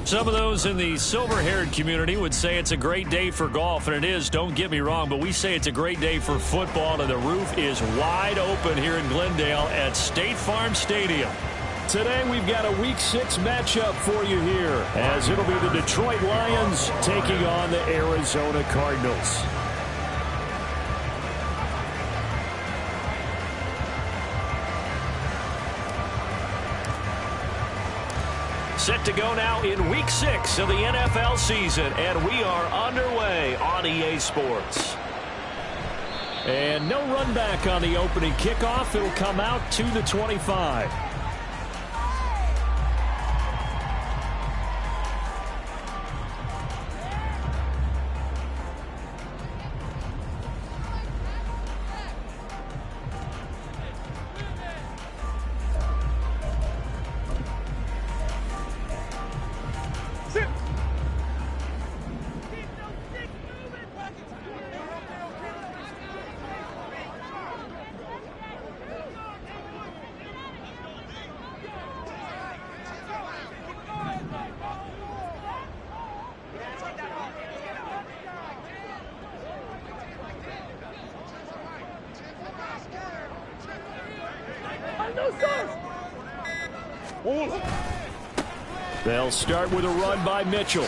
Some of those in the silver-haired community would say it's a great day for golf, and it is, don't get me wrong, but we say it's a great day for football, and the roof is wide open here in Glendale at State Farm Stadium. Today we've got a Week 6 matchup for you here, as it'll be the Detroit Lions taking on the Arizona Cardinals. Set to go now in Week 6 of the NFL season, and we are underway on EA Sports. And no run back on the opening kickoff. It'll come out to the 25. They'll start with a run by Mitchell.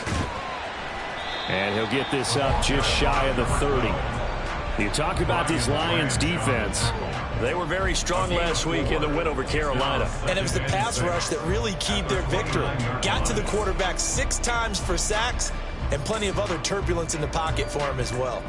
And he'll get this up just shy of the 30. You talk about this Lions defense. They were very strong last week in the win over Carolina. And it was the pass rush that really keyed their victory. Got to the quarterback 6 times for sacks and plenty of other turbulence in the pocket for him as well.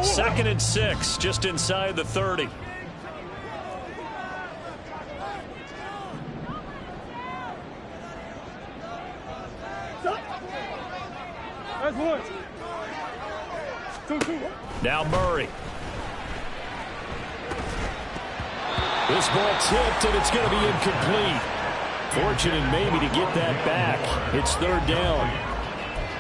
Second and 6, just inside the 30. Now Murray. This ball tipped, and it's going to be incomplete. Fortunate maybe to get that back. It's third down.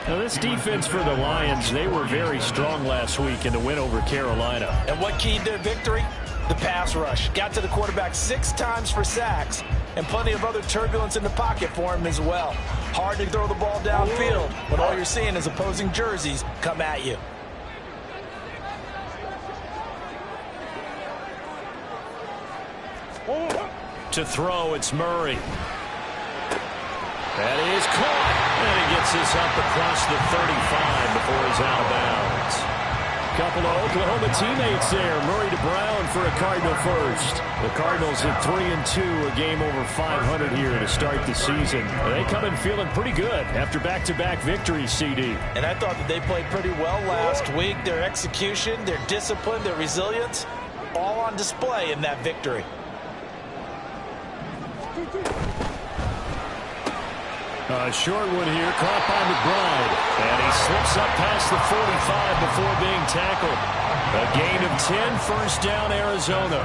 Now, this defense for the Lions, they were very strong last week in the win over Carolina. And what keyed their victory? The pass rush. Got to the quarterback 6 times for sacks and plenty of other turbulence in the pocket for him as well. Hard to throw the ball downfield when all you're seeing is opposing jerseys come at you. To throw, it's Murray. That is caught. And he gets this up across the 35 before he's out of bounds. Couple of Oklahoma teammates there. Murray to Brown for a Cardinal first. The Cardinals at 3-2, a game over 500 here to start the season. They come in feeling pretty good after back-to-back victories, CD. And I thought that they played pretty well last week. Their execution, their discipline, their resilience, all on display in that victory. A short one here, caught by McBride. And he slips up past the 45 before being tackled. A gain of 10, first down, Arizona.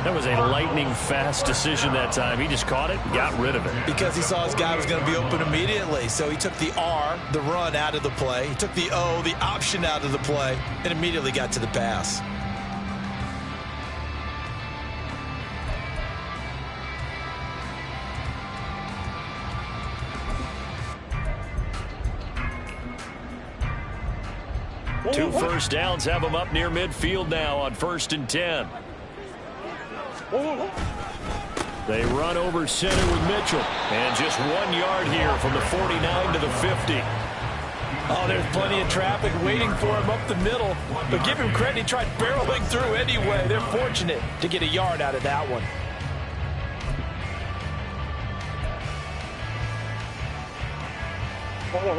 That was a lightning-fast decision that time. He just caught it and got rid of it. Because he saw his guy was going to be open immediately. So he took the R, the run, out of the play. He took the O, the option, out of the play, and immediately got to the pass. Two first downs have them up near midfield now on 1st and 10. They run over center with Mitchell. And just 1 yard here from the 49 to the 50. Oh, there's plenty of traffic waiting for him up the middle. But give him credit, he tried barreling through anyway. They're fortunate to get a yard out of that one.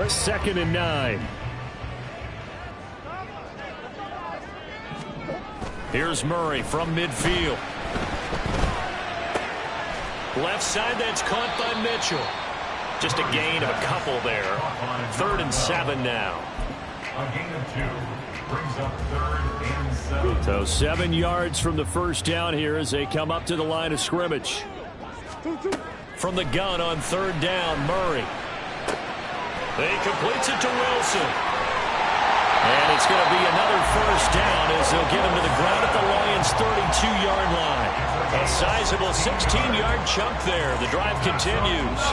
Second and 9. Here's Murray from midfield. Left side, that's caught by Mitchell. Just a gain of a couple there. 3rd and 7 now. A gain of 2 brings up 3rd and 7. So 7 yards from the first down here as they come up to the line of scrimmage. From the gun on third down, Murray. He completes it to Wilson. And it's going to be another first down as they'll get him to the ground at the Lions' 32-yard line. A sizable 16-yard chunk there. The drive continues.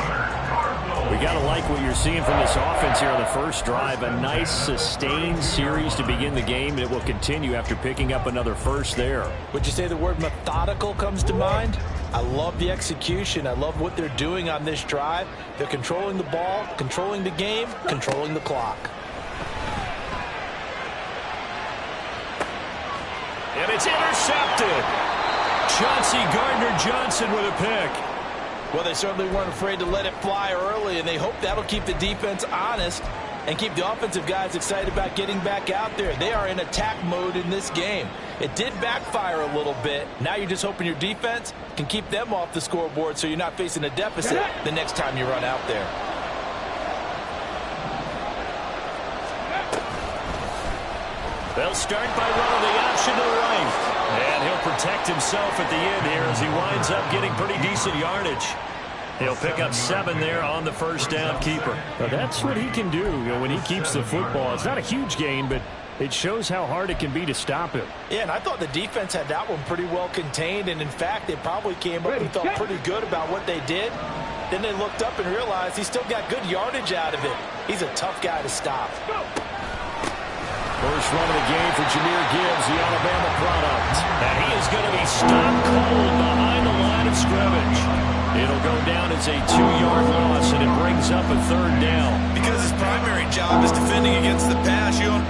We got to like what you're seeing from this offense here on the first drive. A nice, sustained series to begin the game, and it will continue after picking up another first there. Would you say the word methodical comes to mind? I love the execution. I love what they're doing on this drive. They're controlling the ball, controlling the game, controlling the clock. And it's intercepted. Chauncey Gardner-Johnson with a pick. Well, they certainly weren't afraid to let it fly early, and they hope that'll keep the defense honest and keep the offensive guys excited about getting back out there. They are in attack mode in this game. It did backfire a little bit. Now you're just hoping your defense can keep them off the scoreboard so you're not facing a deficit the next time you run out there. They'll start by running the option to the right. And he'll protect himself at the end here as he winds up getting pretty decent yardage. He'll pick up 7 there on the first down keeper. Now that's what he can do, when he keeps the football. It's not a huge gain, but it shows how hard it can be to stop him. Yeah, and I thought the defense had that one pretty well contained. And, in fact, they probably came up and felt pretty good about what they did. Then they looked up and realized he still got good yardage out of it. He's a tough guy to stop. First run of the game for Jahmyr Gibbs, the Alabama product. And he is going to be stopped cold behind the line of scrimmage. It'll go down as a 2-yard loss, and it brings up a third down. Because his primary job is defending against the pass, you don't...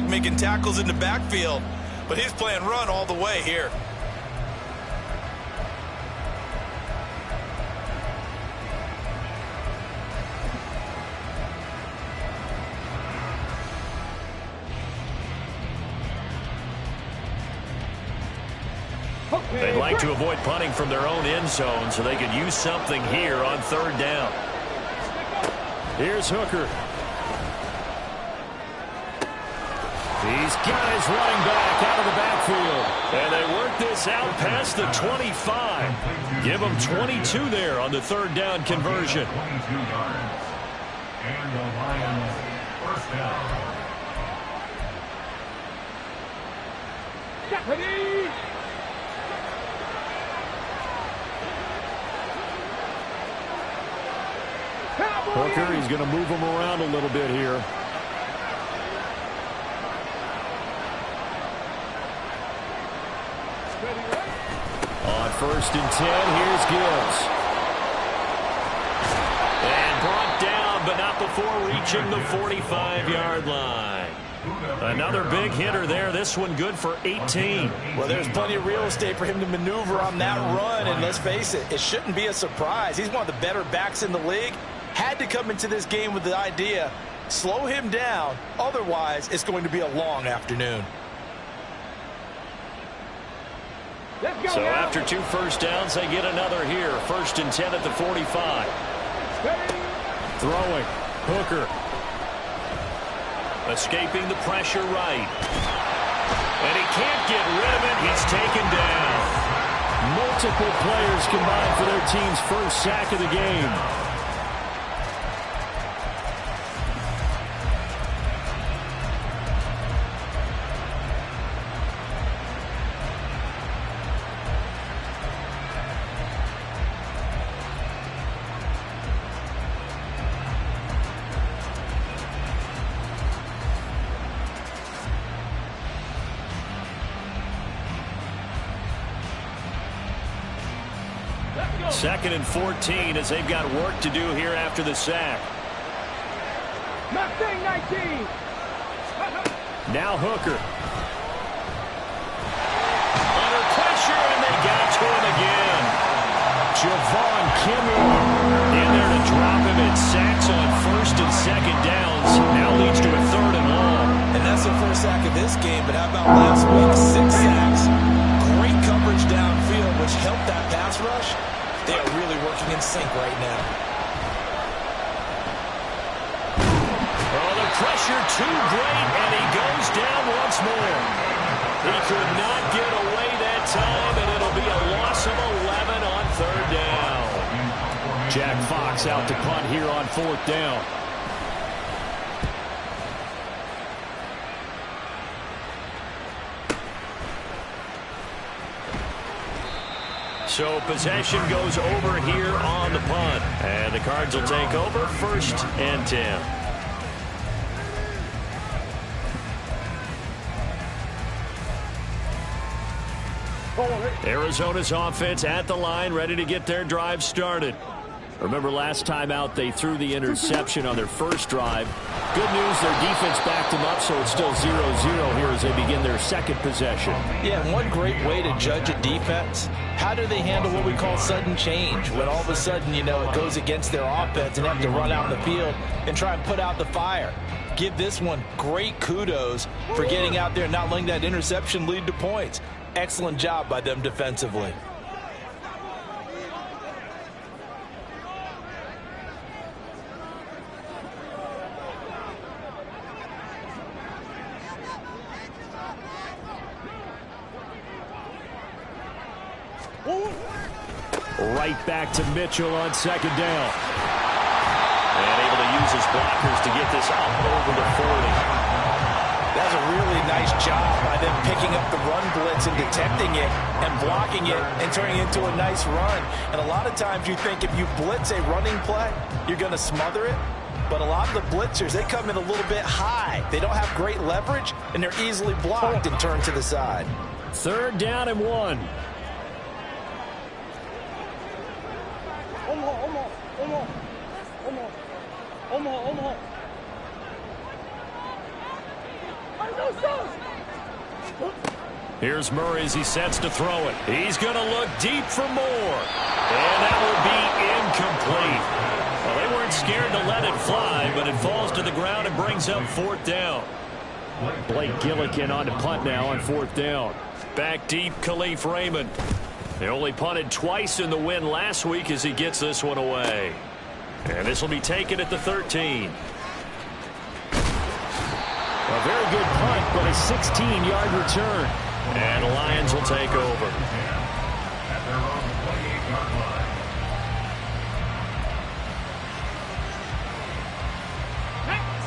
making tackles in the backfield, but he's playing run all the way here. They'd like to avoid punting from their own end zone so they could use something here on third down. Here's Hooker. He's got his running back out of the backfield. And they work this out past the 25. Give them 22 there on the third down conversion. 22 yards. And the Lions first down. Ready? Hooker, he's going to move him around a little bit here. On 1st and 10, here's Gibbs. And brought down, but not before reaching the 45-yard line. Another big hitter there. This one good for 18. Well, there's plenty of real estate for him to maneuver on that run. And let's face it, it shouldn't be a surprise. He's one of the better backs in the league. Had to come into this game with the idea, slow him down. Otherwise, it's going to be a long afternoon. So after 2 first downs, they get another here. 1st and 10 at the 45. Throwing. Hooker. Escaping the pressure right. And he can't get rid of it. He's taken down. Multiple players combined for their team's first sack of the game. 2nd and 14 as they've got work to do here after the sack. Mustang 19. Now Hooker. Under pressure, and they got to him again. Javon Kinlaw in there to drop him. It sacks on 1st and 2nd downs. Now leads to a 3rd and long. And that's the first sack of this game, but how about last week? 6 sacks. Great coverage downfield, which helped that pass rush. They are really working in sync right now. Oh, the pressure too great, and he goes down once more. He could not get away that time, and it'll be a loss of 11 on 3rd down. Jack Fox out to punt here on 4th down. So possession goes over here on the punt. And the Cards will take over 1st and 10. Arizona's offense at the line, ready to get their drive started. Remember last time out they threw the interception on their first drive. Good news, their defense backed them up, so it's still 0-0 here as they begin their 2nd possession. Yeah, and one great way to judge a defense, how do they handle what we call sudden change? When all of a sudden, you know, it goes against their offense and have to run out in the field and try and put out the fire. Give this one great kudos for getting out there and not letting that interception lead to points. Excellent job by them defensively. Right back to Mitchell on 2nd down. And able to use his blockers to get this up over the 40. That's a really nice job by them picking up the run blitz and detecting it and blocking it and turning it into a nice run. And a lot of times you think if you blitz a running play, you're going to smother it. But a lot of the blitzers, they come in a little bit high. They don't have great leverage, and they're easily blocked and turned to the side. 3rd down and 1. Here's Murray as he sets to throw it. He's going to look deep for more. And that will be incomplete. Well, they weren't scared to let it fly, but it falls to the ground and brings up 4th down. Blake Gillikin on to punt now on 4th down. Back deep, Khalif Raymond. They only punted twice in the win last week as he gets this one away. And this will be taken at the 13. A very good punt, but a 16-yard return. And the Lions will take over.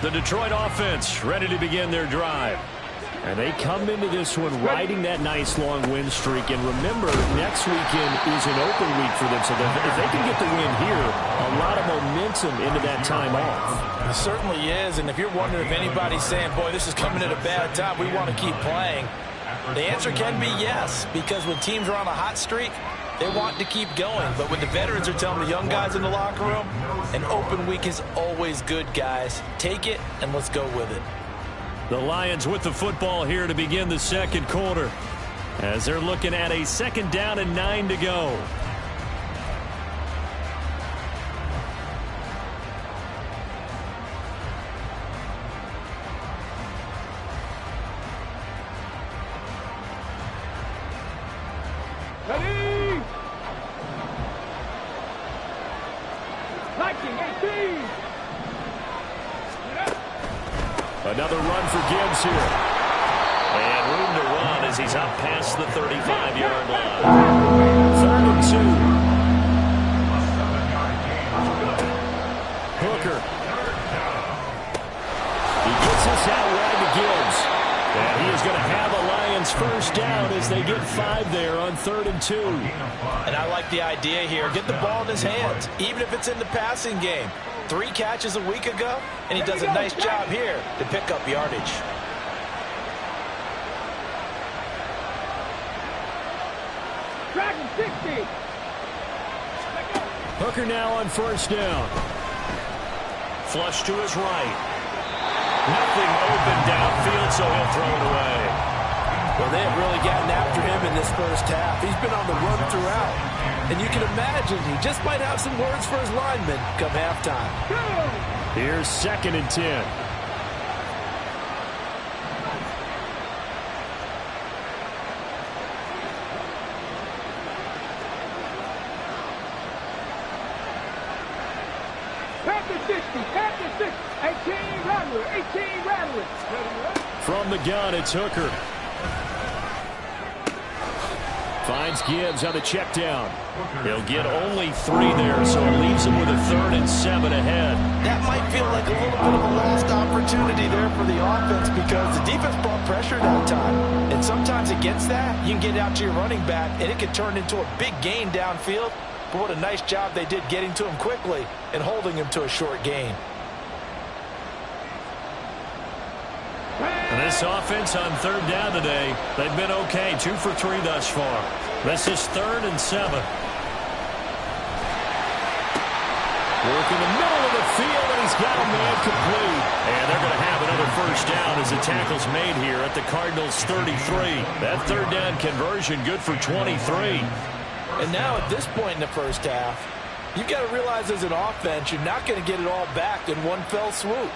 The Detroit offense ready to begin their drive. And they come into this one riding that nice long win streak. And remember, next weekend is an open week for them. So if they can get the win here, a lot of momentum into that time off. It certainly is. And if you're wondering if anybody's saying, boy, this is coming at a bad time, we want to keep playing, the answer can be yes. Because when teams are on a hot streak, they want to keep going. But when the veterans are telling the young guys in the locker room, an open week is always good, guys. Take it and let's go with it. The Lions with the football here to begin the 2nd quarter as they're looking at a 2nd down and 9 to go. Ready? 19-18. Another run for Gibbs here. And room to run as he's up past the 35-yard line. 3rd and 2. Hooker. He gets this out wide to Gibbs. And he is going to have a Lions 1st down as they get 5 there on 3rd and 2. And I like the idea here. Get the ball in his hands, even if it's in the passing game. 3 catches a week ago, and he does a nice job here to pick up yardage. Dragon 60. Hooker now on first down. Flush to his right. Nothing open downfield, so he'll throw it away. Well, they have really gotten after him in this first half. He's been on the run throughout. And you can imagine he just might have some words for his linemen come halftime. Here's 2nd and 10. From the gun, it's Hooker. Finds Gibbs on the check down. He'll get only 3 there, so it leaves him with a 3rd and 7 ahead. That might feel like a little bit of a lost opportunity there for the offense because the defense brought pressure that time. And sometimes against that, you can get out to your running back, and it can turn into a big gain downfield. But what a nice job they did getting to him quickly and holding him to a short gain. And this offense on 3rd down today, they've been okay. 2 for 3 thus far. This is 3rd and 7. Work in the middle of the field, and he's got a man complete. And they're going to have another first down as the tackle's made here at the Cardinals' 33. That 3rd down conversion good for 23. And now at this point in the first half, you've got to realize as an offense, you're not going to get it all back in one fell swoop.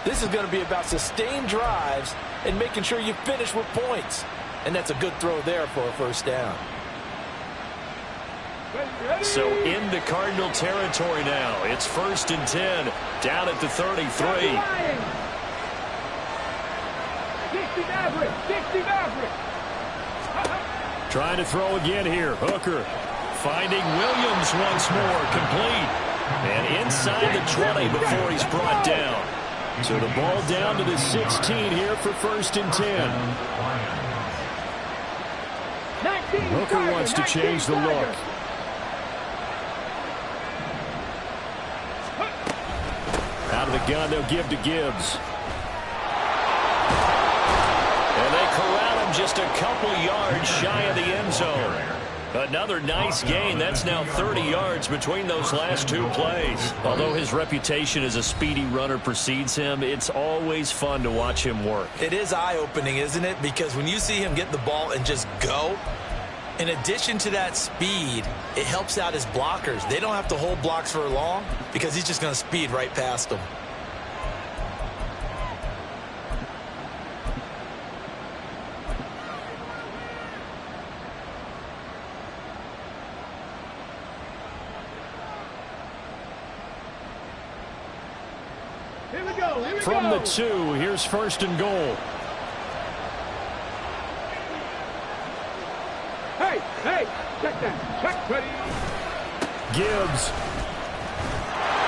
This is going to be about sustained drives and making sure you finish with points. And that's a good throw there for a first down. So into Cardinal territory now. It's 1st and 10 down at the 33. 60 Maverick. Trying to throw again here. Hooker Finding Williams once more, complete. And inside the 20 before he's brought down. So the ball down to the 16 here for 1st and 10. Hooker wants to change the look. Out of the gun, they'll give to Gibbs. And they corral him just a couple yards shy of the end zone. Another nice gain. That's now 30 yards between those last 2 plays. Although his reputation as a speedy runner precedes him, it's always fun to watch him work. It is eye-opening, isn't it? Because when you see him get the ball and just go, in addition to that speed, it helps out his blockers. They don't have to hold blocks for long because he's just going to speed right past them. From the 2, here's 1st and goal. Hey, check that. Check, ready. Gibbs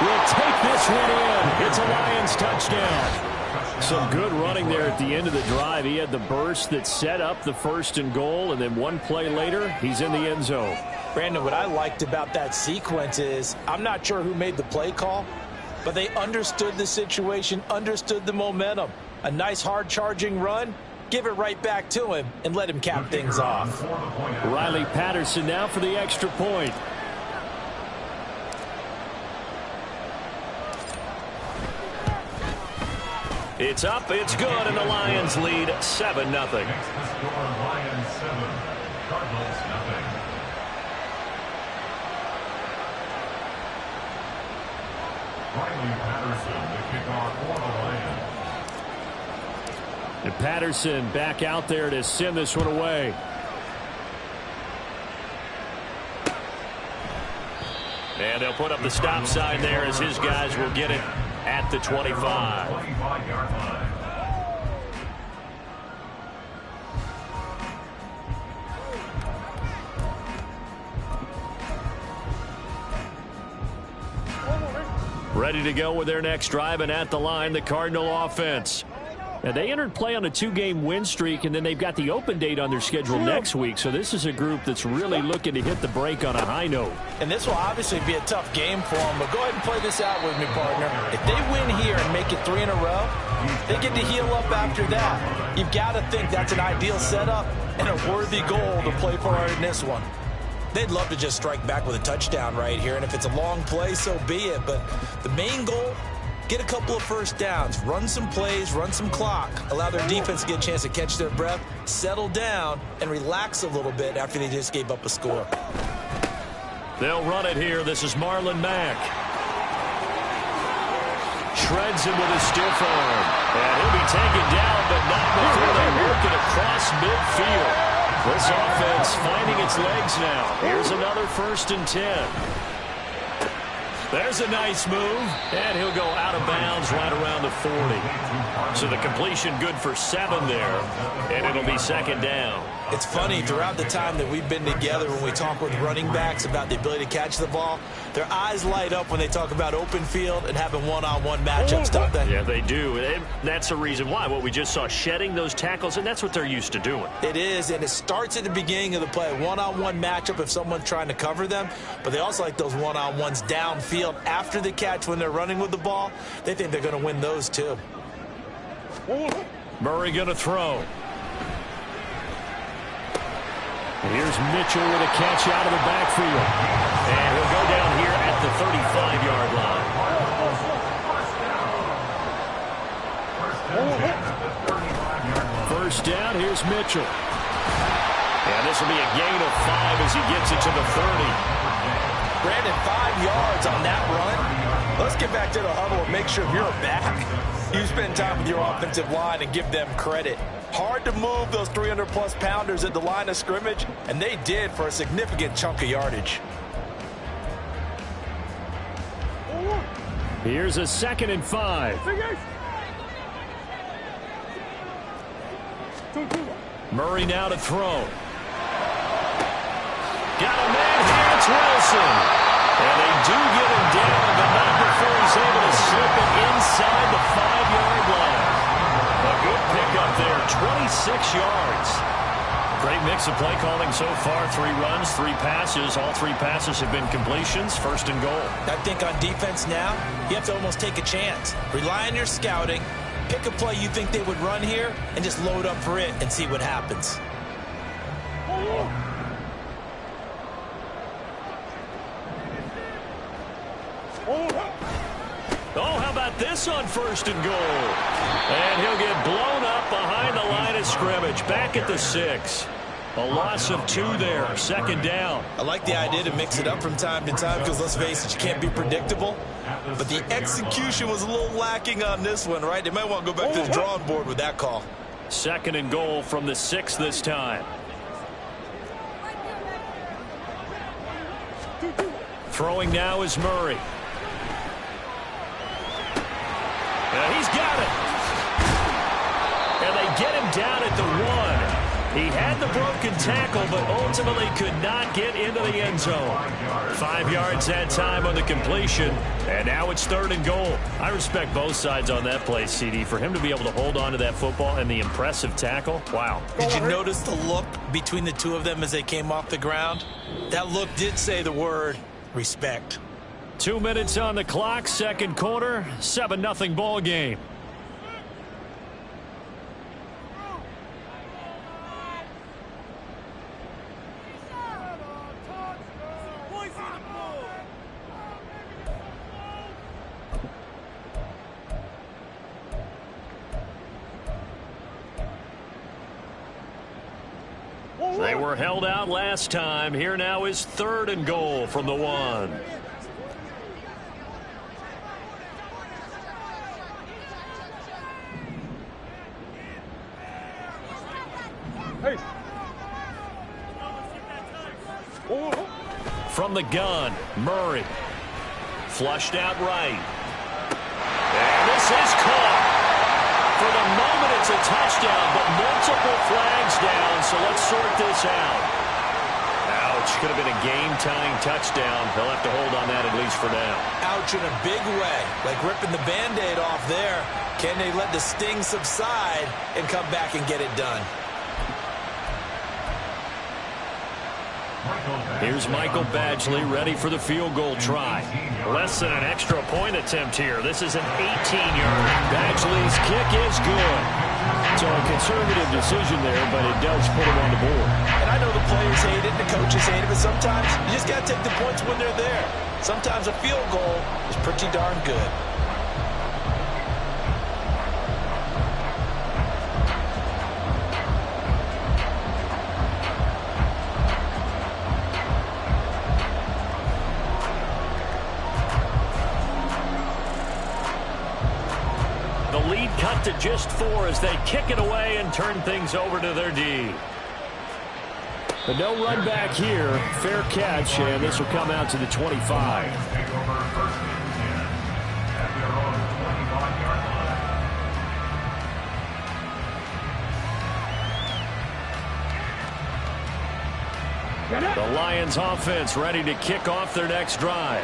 will take this one in. It's a Lions touchdown. Some good running there at the end of the drive. He had the burst that set up the 1st and goal, and then one play later, he's in the end zone. Brandon, what I liked about that sequence is I'm not sure who made the play call, but they understood the situation, understood the momentum. A nice hard-charging run, give it right back to him, and let him cap things off. Riley Patterson now for the extra point. It's up, it's good, and the Lions lead 7-0. Next to score, Lions 7, Cardinals nothing. Riley Patterson, the kickoff for the Lions. And Patterson back out there to send this one away. And they'll put up the stop sign there as his guys will get it at the 25. 25-yard line. Ready to go with their next drive, and at the line, the Cardinal offense. Now, they entered play on a 2-game win streak, and then they've got the open date on their schedule next week. So this is a group that's really looking to hit the break on a high note. And this will obviously be a tough game for them, but go ahead and play this out with me, partner. If they win here and make it 3 in a row, they get to heal up after that. You've got to think that's an ideal setup and a worthy goal to play for in this one. They'd love to just strike back with a touchdown right here, and if it's a long play, so be it. But the main goal, get a couple of first downs, run some plays, run some clock, allow their defense to get a chance to catch their breath, settle down, and relax a little bit after they just gave up a score. They'll run it here. This is Marlon Mack. Shreds him with a stiff arm. And he'll be taken down, but not before they work it across midfield. This offense finding its legs now. Here's another 1st and 10. There's a nice move, and he'll go out of bounds right around the 40. So the completion good for 7 there, and it'll be 2nd down. It's funny, throughout the time that we've been together, when we talk with running backs about the ability to catch the ball, their eyes light up when they talk about open field and having one-on-one matchups, don't they? Yeah, they do. And that's the reason why. What we just saw, shedding those tackles, and that's what they're used to doing. It is, and it starts at the beginning of the play. One-on-one matchup if someone's trying to cover them, but they also like those one-on-ones downfield after the catch when they're running with the ball. They think they're going to win those too. Murray going to throw. Here's Mitchell with a catch out of the backfield. And he'll go down here at the 35-yard line. First down, here's Mitchell. And this will be a gain of 5 as he gets it to the 30. Brandon, 5 yards on that run. Let's get back to the huddle and make sure you're back. You spend time with your offensive line and give them credit. Hard to move those 300-plus pounders at the line of scrimmage, and they did for a significant chunk of yardage. Here's a 2nd and 5. Murray now to throw. Got a man here, it's Wilson. And they do get him down, but not before he's able to slip it inside the 5-yard line. A good pickup there, 26 yards. Great mix of play calling so far. 3 runs, 3 passes. All 3 passes have been completions. 1st and goal. I think on defense now, you have to almost take a chance. Rely on your scouting. Pick a play you think they would run here and just load up for it and see what happens. Oh, how about this on 1st and goal? And he'll get blown up behind the line of scrimmage. Back at the 6. A loss of 2 there. 2nd down. I like the idea to mix it up from time to time because, let's face it, you can't be predictable. But the execution was a little lacking on this one, right? They might want to go back to the drawing board with that call. 2nd and goal from the 6 this time. Throwing now is Murray. And he's got it. And they get him down at the 1. He had the broken tackle, but ultimately could not get into the end zone. 5 yards that time on the completion, and now it's 3rd and goal. I respect both sides on that play, CD. For him to be able to hold on to that football and the impressive tackle, wow. Did you notice the look between the two of them as they came off the ground? That look did say the word respect. 2 minutes on the clock, 2nd quarter, 7-0 ball game. They were held out last time. Here now is 3rd and goal from the 1. Hey. From the gun, Murray. Flushed out right. And this is caught. For the moment, it's a touchdown, but multiple flags down, so let's sort this out. Ouch. Could have been a game-tying touchdown. They'll have to hold on that at least for now. Ouch in a big way, like ripping the Band-Aid off there. Can they let the sting subside and come back and get it done? Here's Michael Badgley ready for the field goal try. Less than an extra point attempt here. This is an 18-yard. Badgley's kick is good. So a conservative decision there, but it does put him on the board. And I know the players hate it, the coaches hate it, but sometimes sometimes you just got to take the points when they're there. Sometimes a field goal is pretty darn good. The lead cut to just 4 as they kick it away and turn things over to their D. But no run back here. Fair catch, and this will come out to the 25. Take over first and 10 at their own 25-yard line. The Lions offense ready to kick off their next drive.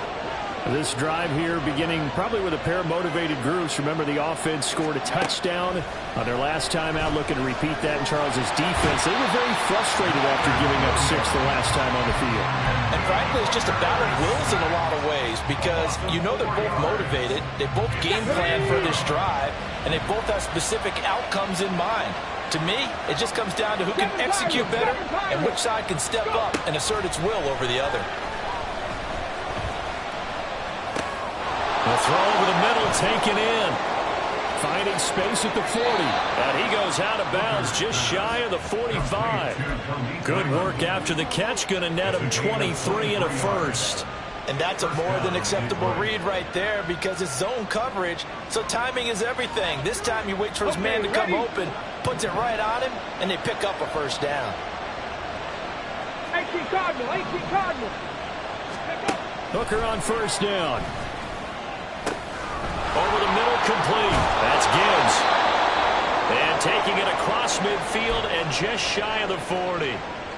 This drive here beginning probably with a pair of motivated groups. Remember, the offense scored a touchdown on their last time out, looking to repeat that in Charles's defense. They were very frustrated after giving up 6 the last time on the field. And frankly, it's just a battle of wills in a lot of ways because you know they're both motivated. They both game plan for this drive, and they both have specific outcomes in mind. To me, it just comes down to who can execute better and which side can step up and assert its will over the other. The throw over the middle taken in. Finding space at the 40. And he goes out of bounds just shy of the 45. Good work after the catch. Going to net him 23 and a first. And that's a more than acceptable read right there because it's zone coverage, so timing is everything. This time he waits for his man to come open, puts it right on him, and they pick up a first down. 18 Cardinal, 18 Cardinal. Hooker on first down. Over the middle, complete. That's Gibbs. And taking it across midfield and just shy of the 40.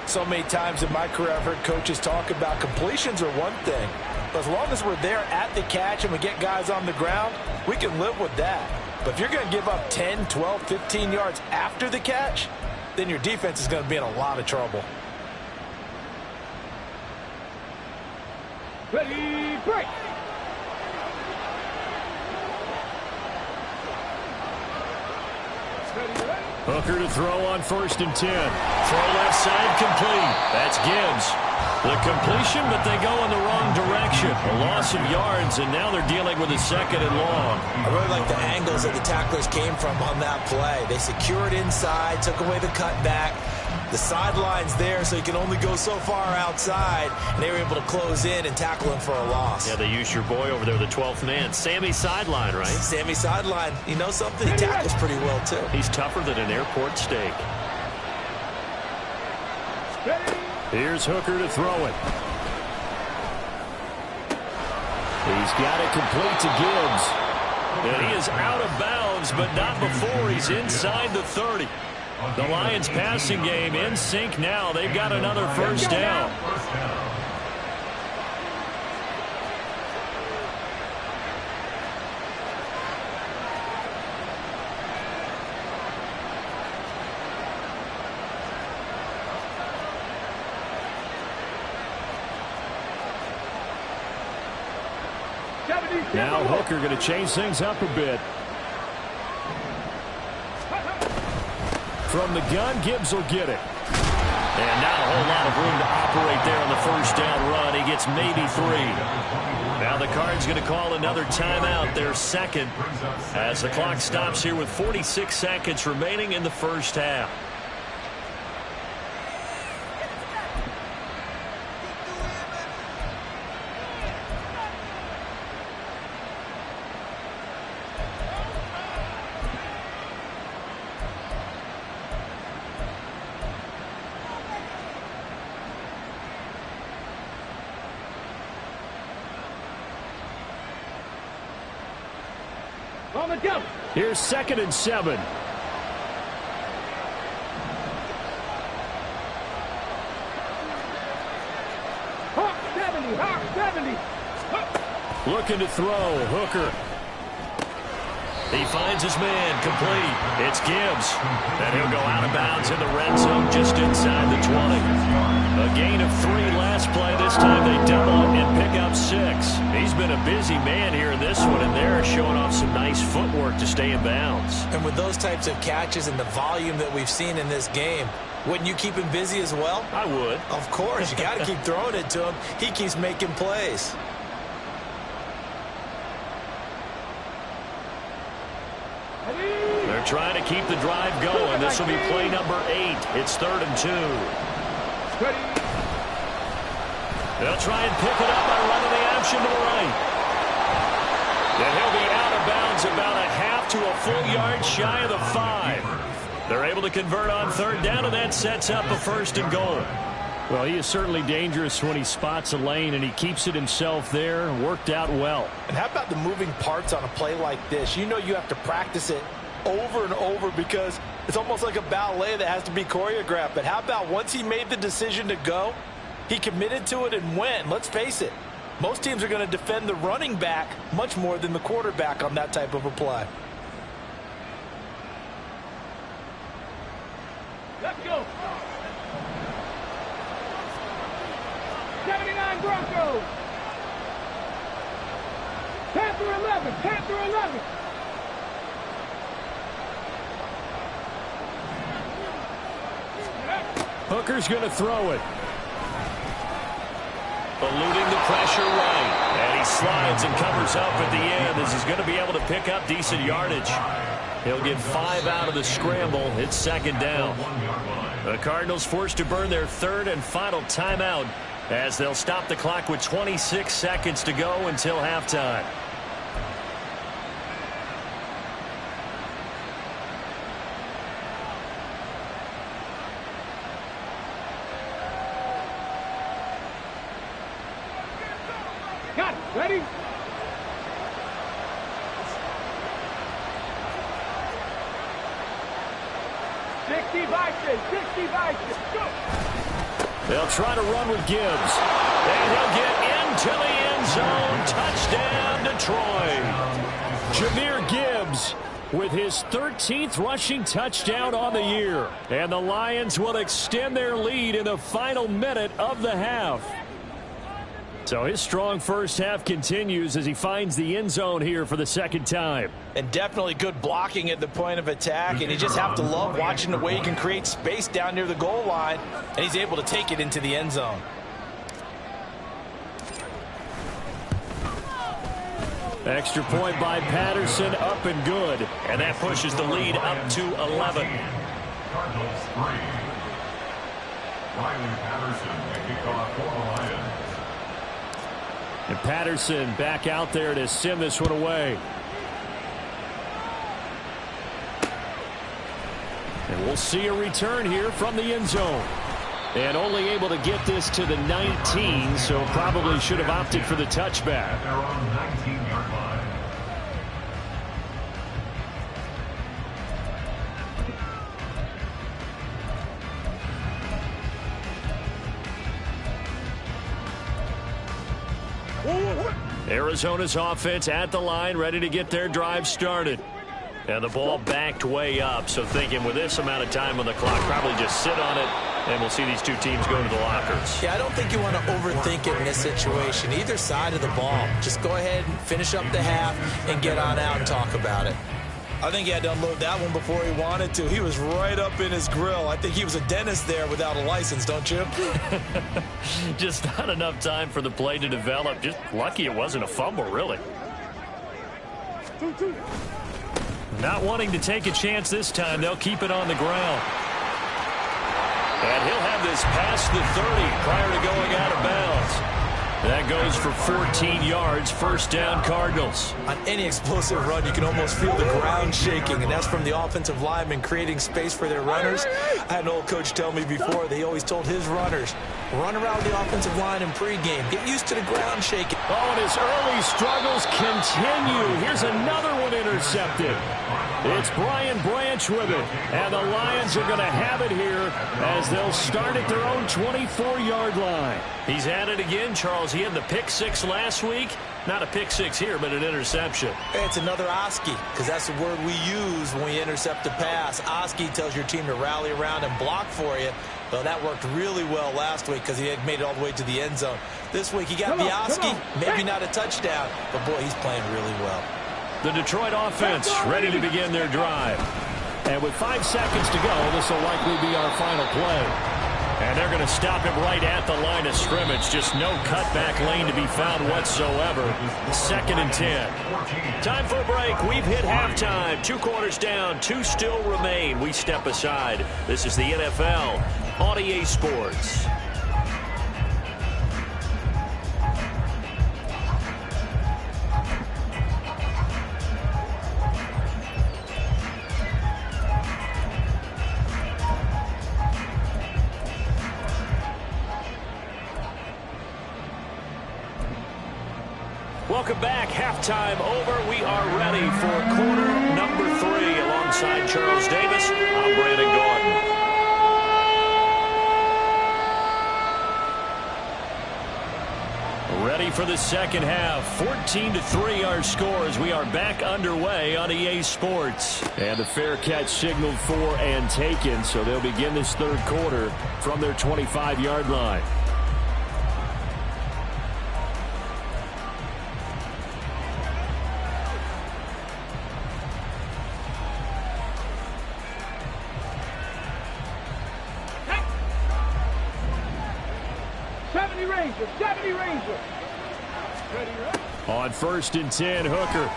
So many times in my career I've heard coaches talk about completions are one thing. But as long as we're there at the catch and we get guys on the ground, we can live with that. But if you're going to give up 10, 12, 15 yards after the catch, then your defense is going to be in a lot of trouble. Ready, break. Hooker to throw on first and 10. Throw left side, complete. That's Gibbs. The completion, but they go in the wrong direction. A loss of yards, and now they're dealing with a second and long. I really like the angles that the tacklers came from on that play. They secured inside, took away the cutback. The sideline's there, so you can only go so far outside. And they were able to close in and tackle him for a loss. Yeah, they used your boy over there, the 12th man. Sammy Sideline, right? Sammy Sideline. You know something? He tackles pretty well, too. He's tougher than an airport steak. Here's Hooker to throw it. He's got it complete to Gibbs. And he is out of bounds, but not before he's inside the 30. The Lions passing game in sync now. They've got another first down. Now Hooker going to change things up a bit. From the gun, Gibbs will get it. And not a whole lot of room to operate there on the first down run. He gets maybe 3. Now the Cards going to call another timeout, their second, as the clock stops here with 46 seconds remaining in the first half. On the jump. Here's 2nd and 7. Hawk 70, Hawk 70. Hawk. Looking to throw, Hooker. He finds his man, complete. It's Gibbs. And he'll go out of bounds in the red zone just inside the 20. A gain of 3 last play. This time they double it and pick up 6. He's been a a busy man here in this one, and they're showing off some nice footwork to stay in bounds. And with those types of catches and the volume that we've seen in this game, wouldn't you keep him busy as well? I would. Of course. You got to keep throwing it to him. He keeps making plays. They're trying to keep the drive going. This will be play number 8. It's 3rd and 2. They'll try and pick it up by running the option to the right. And he'll be out of bounds about a half to a full yard shy of the 5. They're able to convert on 3rd down, and that sets up a 1st and goal. Well, he is certainly dangerous when he spots a lane, and he keeps it himself there. Worked out well. And how about the moving parts on a play like this? You know you have to practice it over and over because it's almost like a ballet that has to be choreographed. But how about once he made the decision to go, he committed to it and went. Let's face it, most teams are going to defend the running back much more than the quarterback on that type of a play. Let's go. 79 Broncos. Panther 11. Panther 11. Hooker's going to throw it. Eluding the pressure right. And he slides and covers up at the end as he's going to be able to pick up decent yardage. He'll get 5 out of the scramble. It's 2nd down. The Cardinals forced to burn their 3rd and final timeout as they'll stop the clock with 26 seconds to go until halftime. Got it. Ready? Go. They'll try to run with Gibbs. And he'll get into the end zone. Touchdown, Detroit. Jahmyr Gibbs with his 13th rushing touchdown on the year. And the Lions will extend their lead in the final minute of the half. So his strong first half continues as he finds the end zone here for the 2nd time. And definitely good blocking at the point of attack. And you just have to love watching the way he can create space down near the goal line. And he's able to take it into the end zone. Extra point by Patterson, up and good. And that pushes the lead up to 11. Cardinals 3. Riley Patterson, the kickoff for the Lions. And Patterson back out there to send this one away. And we'll see a return here from the end zone. And only able to get this to the 19, so probably should have opted for the touchback. They're on the 19-yard line. Arizona's offense at the line, ready to get their drive started. And the ball backed way up, so thinking with this amount of time on the clock, probably just sit on it, and we'll see these two teams go to the lockers. Yeah, I don't think you want to overthink it in this situation. Either side of the ball. Just go ahead and finish up the half and get on out and talk about it. I think he had to unload that one before he wanted to. He was right up in his grill. I think he was a dentist there without a license, don't you? Just not enough time for the play to develop. Just lucky it wasn't a fumble, really. Not wanting to take a chance this time, they'll keep it on the ground. And he'll have this past the 30 prior to going out of bounds. That goes for 14 yards, 1st down Cardinals. On any explosive run, you can almost feel the ground shaking, and that's from the offensive linemen creating space for their runners. I had an old coach tell me before, they always told his runners, run around the offensive line in pregame. Get used to the ground shaking. Oh, and his early struggles continue. Here's another one intercepted. It's Brian Branch with it. And the Lions are going to have it here as they'll start at their own 24-yard line. He's at it again, Charles. He had the pick 6 last week. Not a pick 6 here, but an interception. It's another Oski, because that's the word we use when we intercept a pass. Oski tells your team to rally around and block for you. Well, that worked really well last week because he had made it all the way to the end zone. This week he got Bioski, maybe not a touchdown, but boy, he's playing really well. The Detroit offense ready to begin their drive. And with 5 seconds to go, this will likely be our final play. And they're going to stop him right at the line of scrimmage. Just no cutback lane to be found whatsoever. 2nd and 10. Time for a break. We've hit halftime. 2 quarters down. 2 still remain. We step aside. This is the NFL on EA Sports. Welcome back. Halftime over. We are ready for quarter number 3. Alongside Charles Davis, I'm Brandon Gordon. Ready for the second half. 14-3 our scores. We are back underway on EA Sports. And the fair catch signaled for and taken, so they'll begin this third quarter from their 25-yard line. On 1st and 10, Hooker.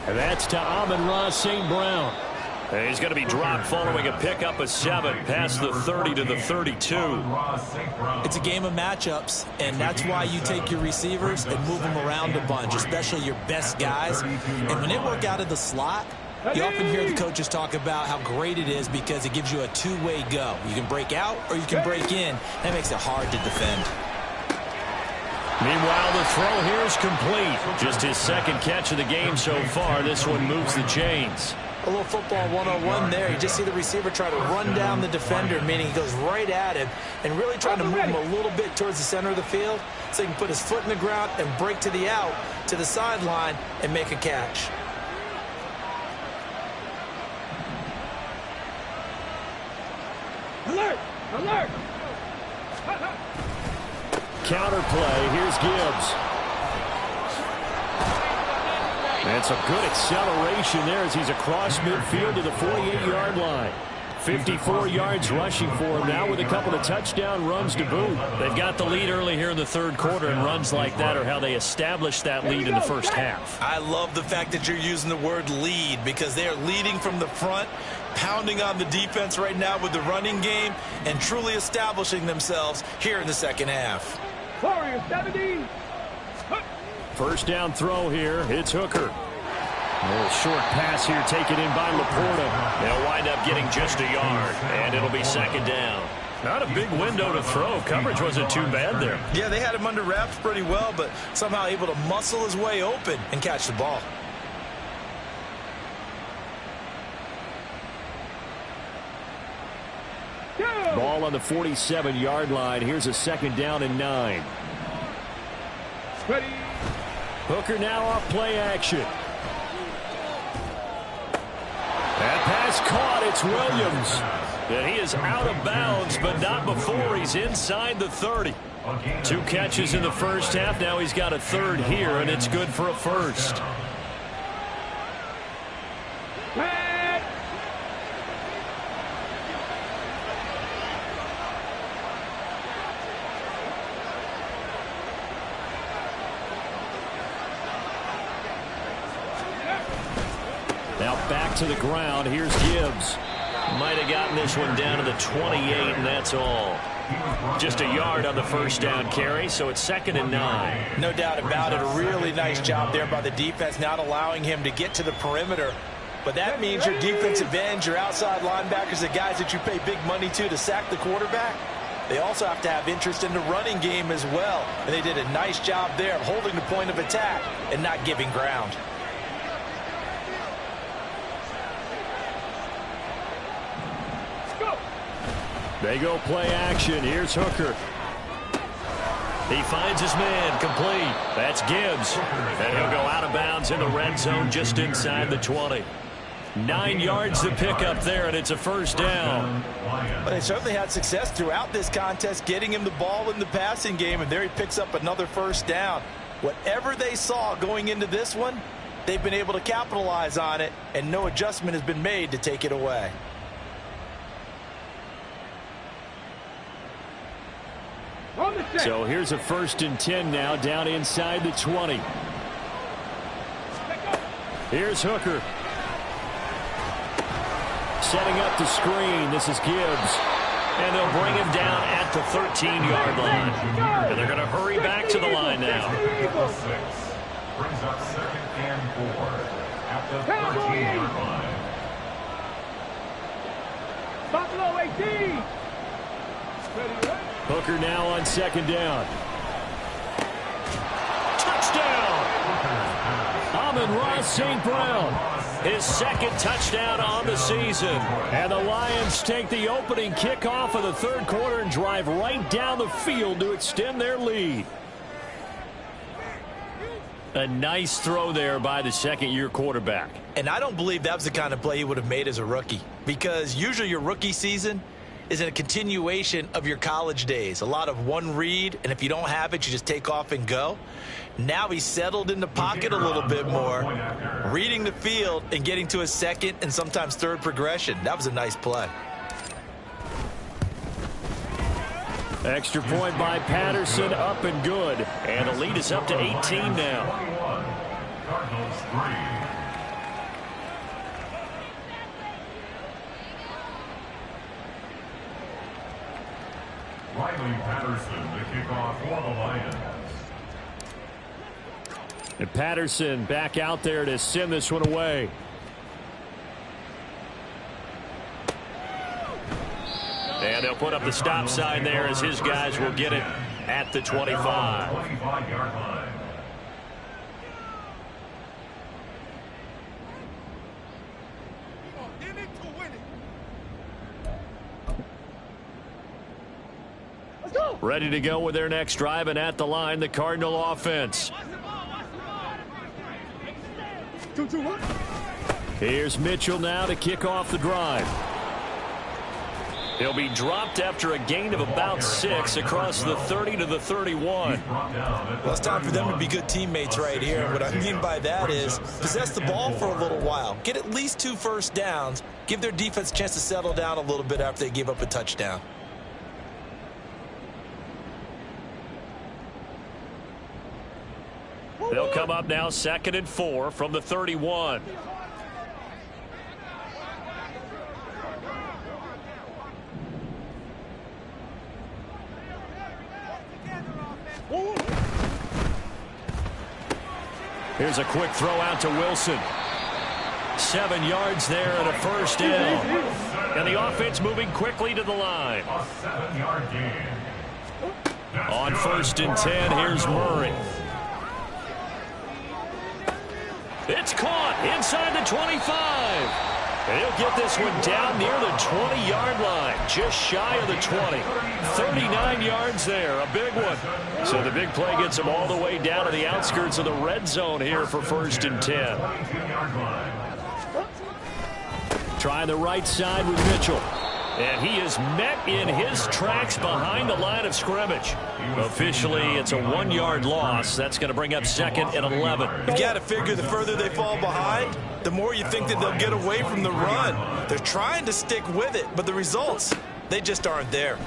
And that's to Amon-Ra St. Brown. And he's going to be dropped following a pickup of 7 past the 30 to the 32. It's a game of matchups, and that's why you take your receivers and move them around a bunch, especially your best guys. And when they work out of the slot, you often hear the coaches talk about how great it is because it gives you a two-way go. You can break out or you can break in. That makes it hard to defend. Meanwhile, the throw here is complete. Just his 2nd catch of the game so far. This one moves the chains. A little football 101 there. You just see the receiver try to run down the defender, meaning he goes right at him and really trying to move him a little bit towards the center of the field so he can put his foot in the ground and break to the out, to the sideline, and make a catch. Alert! Alert! Counter play. Here's Gibbs. And some good acceleration there as he's across midfield to the 48-yard line. 54 yards rushing for him now with a couple of touchdown runs to boot. They've got the lead early here in the third quarter, and runs like that are how they established that lead in the first half. I love the fact that you're using the word lead because they are leading from the front, pounding on the defense right now with the running game, and truly establishing themselves here in the second half. Warrior 70. First down throw here. It's Hooker. A little short pass here taken in by Laporta. They'll wind up getting just a yard, and it'll be 2nd down. Not a big window to throw. Coverage wasn't too bad there. Yeah, they had him under wraps pretty well, but somehow able to muscle his way open and catch the ball. Ball on the 47-yard line. Here's a 2nd down and 9. Ready. Hooker now off play action. That pass caught. It's Williams. And he is out of bounds, but not before he's inside the 30. 2 catches in the first half. Now he's got a 3rd here, and it's good for a 1st. Now back to the ground. Here's Gibbs. Might have gotten this one down to the 28, and that's all. Just a yard on the first down carry, so it's 2nd and 9. No doubt about it. A really nice job there by the defense, not allowing him to get to the perimeter. But that means your defensive ends, your outside linebackers, the guys that you pay big money to sack the quarterback, they also have to have interest in the running game as well. And they did a nice job there of holding the point of attack and not giving ground. They go play action. Here's Hooker. He finds his man, complete. That's Gibbs. And he'll go out of bounds in the red zone just inside the 20. 9 yards to pick up there, and it's a first down. But they certainly had success throughout this contest, getting him the ball in the passing game, and there he picks up another first down. Whatever they saw going into this one, they've been able to capitalize on it, and no adjustment has been made to take it away. So here's a 1st and 10 now, down inside the 20. Here's Hooker. Setting up the screen. This is Gibbs. And they'll bring him down at the 13-yard line. And they're going to hurry back to the line now. Brings up 2nd and 4 at the 13-yard line. Buffalo 18. Hooker now on 2nd down. Touchdown! Amon-Ra St. Brown. His 2nd touchdown on the season. And the Lions take the opening kickoff of the 3rd quarter and drive right down the field to extend their lead. A nice throw there by the 2nd-year quarterback. And I don't believe that was the kind of play he would have made as a rookie, because usually your rookie season is a continuation of your college days. A lot of one read, and if you don't have it, you just take off and go. Now he's settled in the pocket a little bit more, reading the field and getting to his 2nd and sometimes 3rd progression. That was a nice play. Extra point by Patterson, up and good. And the lead is up to 18 now. Cardinals 3. Riley Patterson to kick off for the Lions. And Patterson back out there to send this one away. And they'll put up the stop sign there as his guys will get it at the 25. 25-yard line. Ready to go with their next drive, and at the line, the Cardinal offense. Here's Mitchell now to kick off the drive. He'll be dropped after a gain of about 6 across the 30 to the 31. Well, it's time for them to be good teammates right here. What I mean by that is possess the ball for a little while. Get at least 2 first downs. Give their defense a chance to settle down a little bit after they give up a touchdown. They'll come up now 2nd and 4 from the 31. Here's a quick throw out to Wilson. 7 yards there and a first down. And the offense moving quickly to the line. A 7-yard gain. On 1st and 10, here's Murray. It's caught inside the 25. And he'll get this one down near the 20-yard line, just shy of the 20. 39 yards there, a big one. So the big play gets him all the way down to the outskirts of the red zone here for 1st and 10. Trying the right side with Mitchell. And he is met in his tracks behind the line of scrimmage. Officially, it's a 1-yard loss. That's going to bring up 2nd and 11. You got to figure the further they fall behind, the more you think that they'll get away from the run. They're trying to stick with it, but the results, they just aren't there.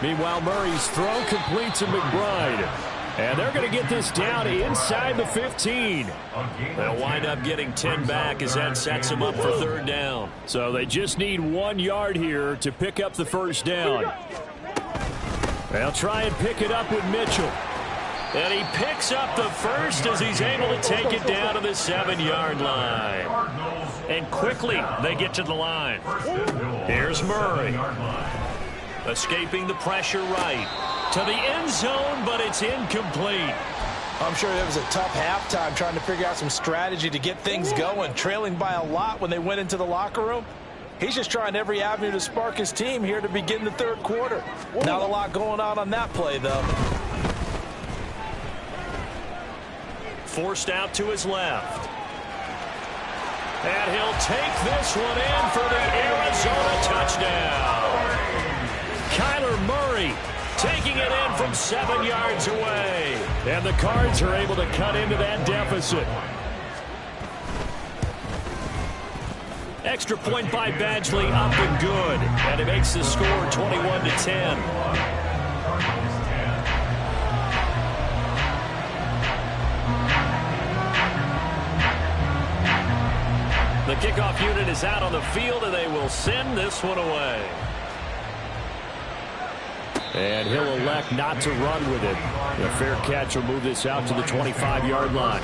Meanwhile, Murray's throw complete to McBride. And they're going to get this down inside the 15. They'll wind up getting 10 back as that sets them up for 3rd down. So they just need 1 yard here to pick up the first down. They'll try and pick it up with Mitchell. And he picks up the first as he's able to take it down to the 7-yard line. And quickly they get to the line. Here's Murray. Escaping the pressure right. To the end zone, but it's incomplete. I'm sure it was a tough halftime trying to figure out some strategy to get things going. Trailing by a lot when they went into the locker room. He's just trying every avenue to spark his team here to begin the 3rd quarter. Not a lot going on that play, though. Forced out to his left. And he'll take this one in for the Arizona touchdown. Kyler Murray taking it in from 7 yards away. And the Cards are able to cut into that deficit. Extra point by Badgley, up and good. And it makes the score 21-10. The kickoff unit is out on the field, and they will send this one away. And he'll elect not to run with it. A fair catch will move this out to the 25-yard line.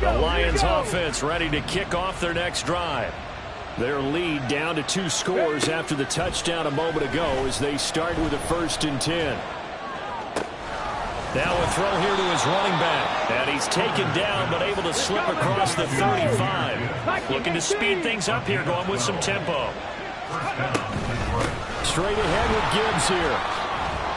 The Lions offense ready to kick off their next drive. Their lead down to 2 scores after the touchdown a moment ago as they start with a 1st and 10. Now a throw here to his running back. And he's taken down but able to slip across the 35. Looking to speed things up here, going with some tempo. Straight ahead with Gibbs here.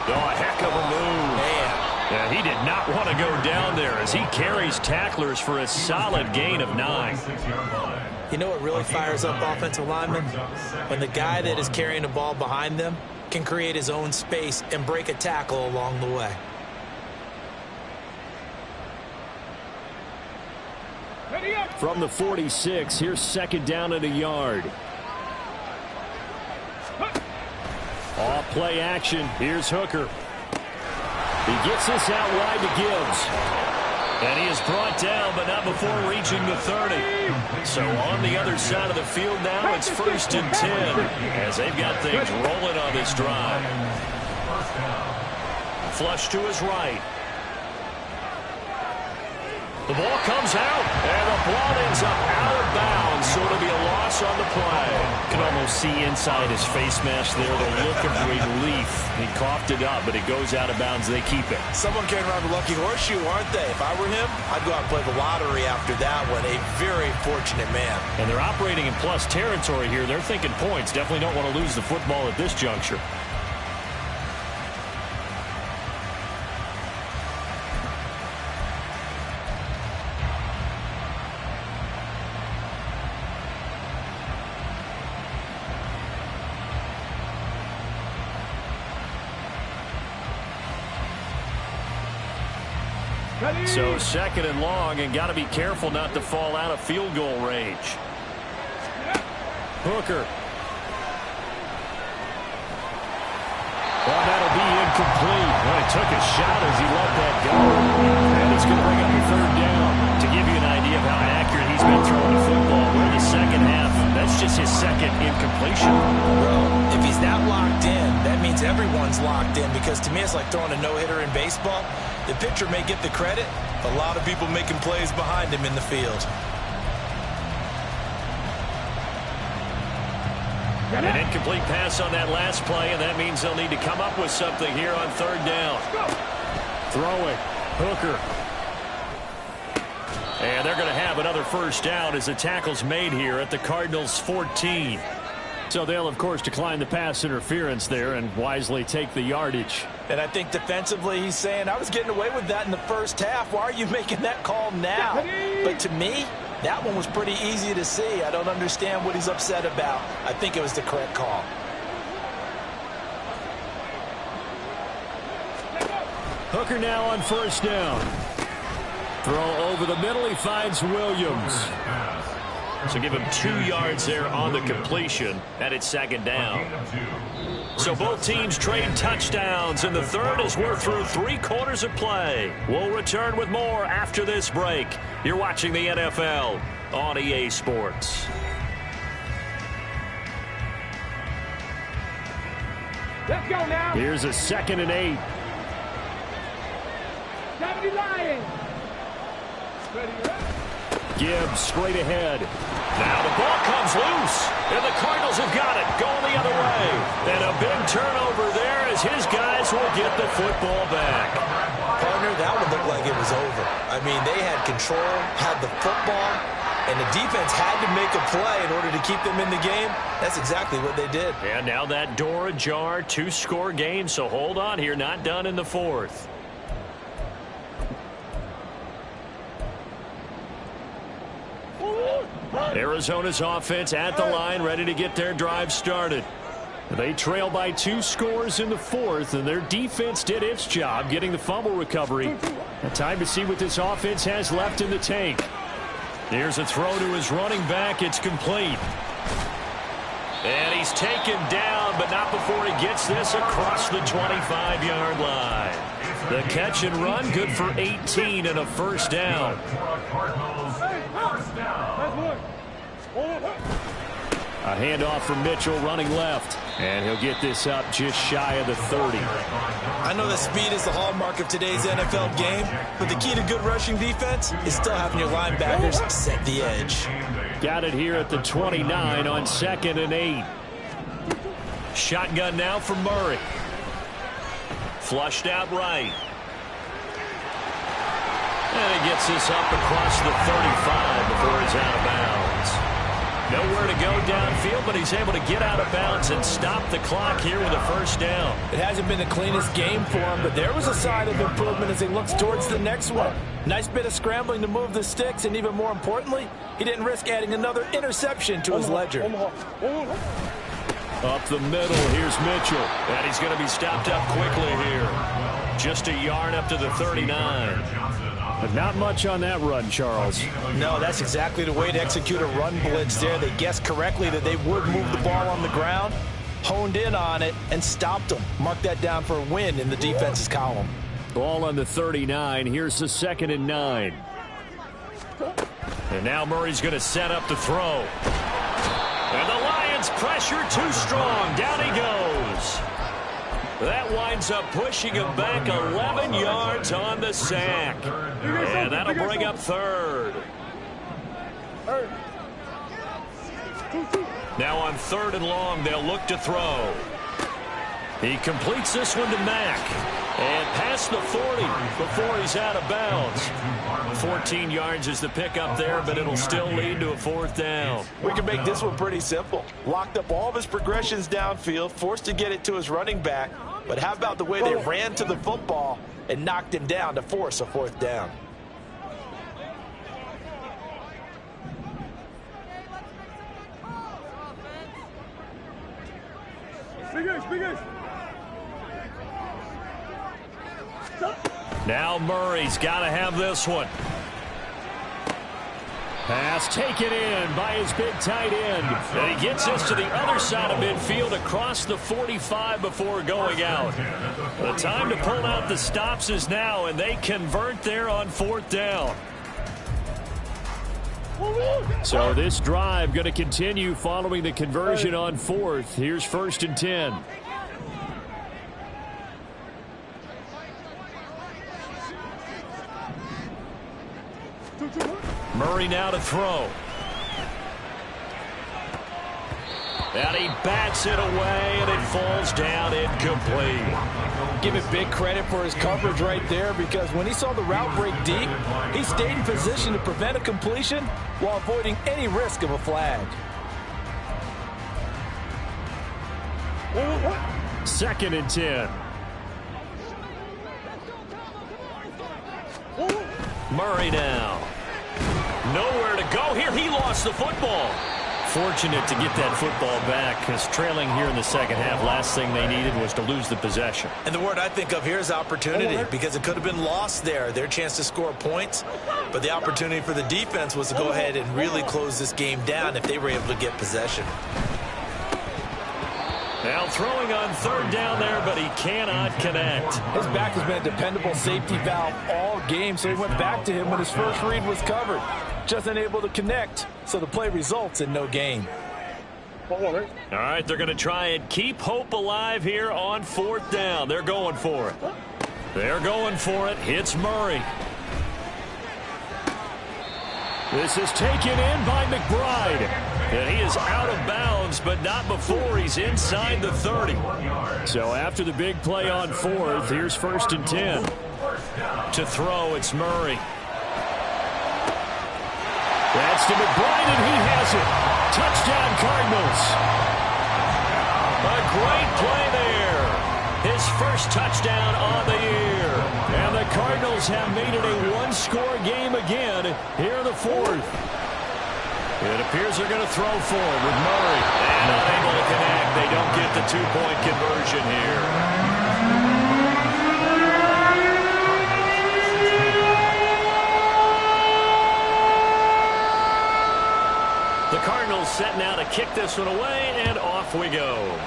Oh, a heck of a move. Man. Yeah, he did not want to go down there as he carries tacklers for a solid gain of 9. You know what really fires up offensive linemen? When the guy that is carrying the ball behind them can create his own space and break a tackle along the way. From the 46, here's 2nd down and a yard. Off play action. Here's Hooker. He gets this out wide to Gibbs. And he is brought down, but not before reaching the 30. So on the other side of the field now, it's 1st and 10 as they've got things rolling on this drive. Flush to his right. The ball comes out, and the ball ends up out of bounds, so it'll be a loss on the play. You can almost see inside his face mask there the look of relief. He coughed it up, but it goes out of bounds. They keep it. Someone came around the lucky horseshoe, aren't they? If I were him, I'd go out and play the lottery after that one. A very fortunate man. And they're operating in plus territory here. They're thinking points. Definitely don't want to lose the football at this juncture. So 2nd and long, and got to be careful not to fall out of field goal range. Hooker. Well, that'll be incomplete. Well, he took a shot as he let that go. And it's going to bring up a 3rd down. To give you an idea of how accurate he's been throwing the football, we're in the 2nd half. That's just his 2nd incompletion. Well, if he's that locked in, that means everyone's locked in, because to me it's like throwing a no-hitter in baseball. The pitcher may get the credit, a lot of people making plays behind him in the field. An incomplete pass on that last play, and that means they'll need to come up with something here on 3rd down. Throwing. Hooker. And they're going to have another 1st down as the tackle's made here at the Cardinals' 14. So they'll, of course, decline the pass interference there and wisely take the yardage. And I think defensively he's saying, I was getting away with that in the 1st half. Why are you making that call now? But to me, that one was pretty easy to see. I don't understand what he's upset about. I think it was the correct call. Hooker now on 1st down. Throw over the middle. He finds Williams. So give him 2 yards there on the completion, and it's 2nd down. So both teams trade touchdowns, and the 3rd as we're through 3 quarters of play. We'll return with more after this break. You're watching the NFL on EA Sports. Let's go now. Here's a 2nd and 8. 70 Lions. Gibbs straight ahead. Now the ball comes loose, and the Cardinals have got it, going the other way. And a big turnover there as his guys will get the football back. Partner, that one looked like it was over. I mean, they had control, had the football, And the defense had to make a play in order to keep them in the game. That's exactly what they did. And now that door ajar, 2-score game, so hold on here, not done in the fourth. Arizona's offense at the line, ready to get their drive started. They trail by 2 scores in the fourth, and their defense did its job getting the fumble recovery. Time to see what this offense has left in the tank. Here's a throw to his running back. It's complete. And he's taken down, but not before he gets this across the 25-yard line. The catch and run, good for 18 and a first down. A handoff from Mitchell running left. And he'll get this up just shy of the 30. I know that speed is the hallmark of today's NFL game, but the key to good rushing defense is still having your linebackers set the edge. Got it here at the 29 on 2nd and 8. Shotgun now from Murray. Flushed out right. And he gets this up across the 35 before he's out of bounds. Nowhere to go downfield, but he's able to get out of bounds and stop the clock here with a first down. It hasn't been the cleanest game for him, but there was a sign of improvement as he looks towards the next one. Nice bit of scrambling to move the sticks, and even more importantly, he didn't risk adding another interception to his ledger. Up the middle, here's Mitchell. And he's going to be stopped up quickly here. Just a yard up to the 39. But not much on that run, Charles. No, that's exactly the way to execute a run blitz there. They guessed correctly that they would move the ball on the ground, honed in on it, and stopped them. Mark that down for a win in the defense's column. Ball on the 39. Here's the 2nd and 9. And now Murray's going to set up the throw. And the Lions pressure too strong. Down he goes. That winds up pushing him back 11 yards on the sack. And that'll bring up 3rd. Now on 3rd and long, they'll look to throw. He completes this one to Mack. And past the 40 before he's out of bounds. 14 yards is the pickup there, but it'll still lead to a 4th down. We can make this one pretty simple. Locked up all of his progressions downfield, forced to get it to his running back. But how about the way they ran to the football and knocked him down to force a 4th down? Now Murray's got to have this one. Pass taken in by his big tight end. And he gets this to the other side of midfield across the 45 before going out. The time to pull out the stops is now, and they convert there on 4th down. So this drive going to continue following the conversion on 4th. Here's 1st and 10. Murray now to throw. And he bats it away, and it falls down incomplete. Give it big credit for his coverage right there, because when he saw the route break deep, he stayed in position to prevent a completion while avoiding any risk of a flag. 2nd and 10. Murray now. Nowhere to go here. He lost the football. Fortunate to get that football back, because trailing here in the second half, last thing they needed was to lose the possession. And the word I think of here is opportunity, because it could have been lost there. Their chance to score points, but the opportunity for the defense was to go ahead and really close this game down if they were able to get possession. Now throwing on 3rd down there, but he cannot connect. His back has been a dependable safety valve all game, so he went back to him when his first read was covered. Just unable to connect, so the play results in no gain. All right, they're going to try and keep hope alive here on 4th down. They're going for it. They're going for it. Hits Murray. This is taken in by McBride. And he is out of bounds, but not before he's inside the 30. So after the big play on 4th, here's 1st and 10. To throw, it's Murray. That's to McBride, and he has it. Touchdown, Cardinals. A great play there. His first touchdown on the year. And the Cardinals have made it a one-score game again here in the fourth. It appears they're going to throw for it with Murray. And unable to connect. They don't get the two-point conversion here. The Cardinals set now to kick this one away, and off we go.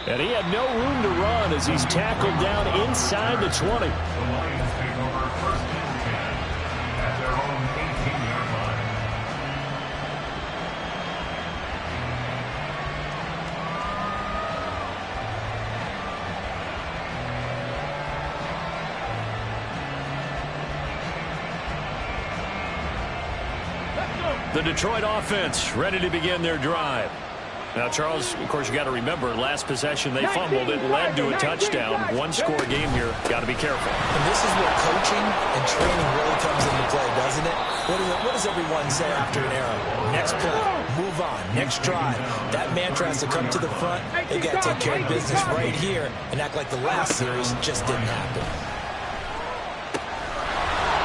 And he had no room to run as he's tackled down inside the 20. The Lions take over first and 10 at their own 18-yard line. The Detroit offense ready to begin their drive. Now, Charles, of course, you got to remember, last possession they fumbled. It led to a touchdown. One-score game here. Got to be careful. And this is where coaching and training really comes into play, doesn't it? What does everyone say after an error? Next play, move on, next drive. That mantra has to come to the front. They've got to take care of business right here and act like the last series just didn't happen.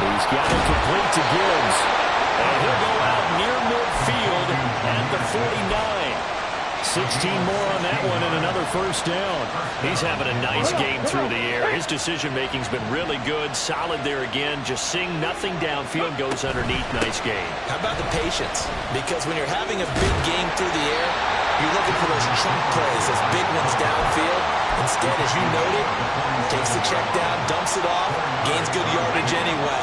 He's got it complete to Gibbs. And he'll go out near midfield at the 49. 16 more on that one and another first down. He's having a nice game through the air. His decision-making's been really good. Solid there again. Just seeing nothing downfield, goes underneath. Nice game. How about the patience? Because when you're having a big game through the air, you're looking for those chunk plays, those big ones downfield. Instead, as you noted, takes the check down, dumps it off, gains good yardage anyway.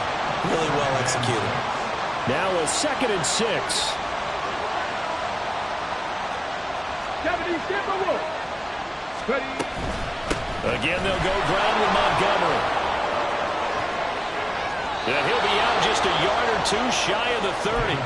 Really well executed. Now a 2nd and 6. Again, they'll go ground with Montgomery. And he'll be out just a yard or two shy of the 30.